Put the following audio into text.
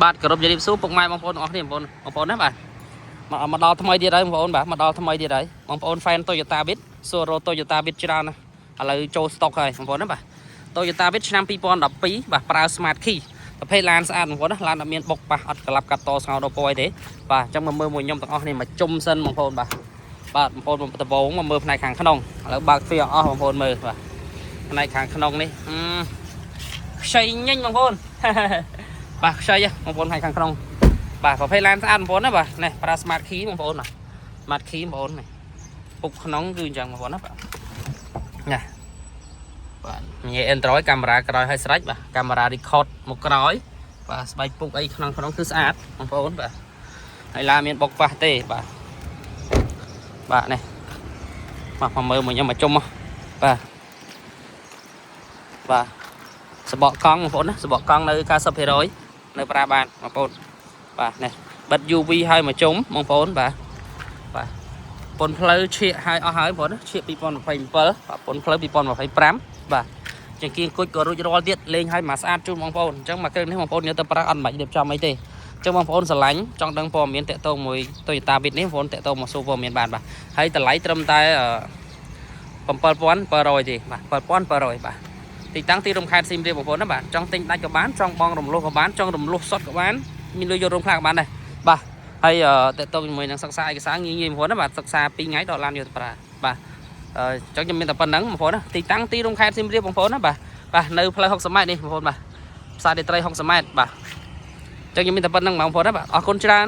បាទគោរពជម្រាបសួរពុកម៉ែបងប្អូនទាំងអស់គ្នាបងប្អូនណាបាទមកដល់ថ្មីទៀតហើយបងប្អូនបាទមកដល់ថ្មីទៀតហើយបងប្អូន fan Toyota Bit សួររក Toyota Bit ច្រើនណាឥឡូវចូល stock ហើយបងប្អូនណាបាទ Toyota Bit ឆ្នាំ2012បាទប្រើ Smart Key ប្រភេទឡានស្អាតបងប្អូនណាឡានអត់មានបុកប៉ះអត់ក្លាប់កាត់តស្ងោរដល់ពណ៌អីទេបាទអញ្ចឹងមកមើលមួយខ្ញុំទាំងអស់គ្នាមកជុំសិនបងប្អូនបាទបាទបងប្អូនដំបូងមកមើលផ្នែកខាងក្នុងឥឡូវបើកទ្វារអស់បងប្អូនមើលបាទផ្នែកខាងក្នុងនេះខ្ចីញញបងប្អូនបាទខ្ចីបងប្អូនខាងក្នុងបាទប្រភេទឡានស្អាតបងប្អូនណាបាទនេះប្រើ Smart Key បងប្អូនណា Smart Key បងប្អូននេះពុកក្នុងគឺអញ្ចឹងបងប្អូនណាបាទណាបាទញ៉េ Android កាមេរ៉ាក្រោយឲ្យស្រេចបាទកាមេរ៉ា record មកក្រោយបាទស្បែកពុកអីក្នុងគឺស្អាតបងប្អូនបាទហើយឡានមានបុកប៉ះទេបាទនេះមកមើលមកខ្ញុំមកជុំបាទសបកកង់បងប្អូនណាសបកកង់នៅ 90% នៅប្រើបានបងប្អូនបាទនេះបិទ UV ឲ្យមកជុំបងប្អូនបាទពន្ធផ្លូវឈៀកឲ្យអស់ហើយបងប្អូនឈៀក2027បាទពន្ធផ្លូវ2025បាទជាគៀងគុជក៏រួចរាល់ទៀតលេងឲ្យមកស្អាតជូនបងប្អូនអញ្ចឹងមកគ្រឿងនេះបងប្អូនយកទៅប្រើអត់បាច់រៀបចំអីទេអញ្ចឹងបងប្អូនស្រឡាញ់ចង់ដឹងព័ត៌មានតាក់ទងមួយ Toyota Bit នេះបងប្អូនតាក់ទងមកសួរព័ត៌មានបានបាទហើយតម្លៃត្រឹមតែ7700ទេបាទ7700បាទទីតាំងទីរំខេត្តសៀមរាបបងប្អូនណាបាទចង់ទិញដាច់ក៏បានចង់បងរំលោះក៏បានចង់រំលោះសុតក៏បានមានលុយយករោងខ្លះក៏បានដែរបាទហើយតើតើជាមួយនឹងសិក្សាឯកសារងាយបងប្អូនណាបាទសិក្សា2ថ្ងៃដល់ឡានយកទៅប្រើបាទចង់ខ្ញុំមានតែប៉ុណ្្នឹងបងប្អូនណាទីតាំងទីរំខេត្តសៀមរាបបងប្អូនណាបាទនៅផ្លូវ60ម៉ែត្រនេះបងប្អូនបាទផ្សាររាត្រី60ម៉ែត្របាទចង់ខ្ញុំមានតែប៉ុណ្្នឹងបងប្អូនណាបាទអរគុណច្រើន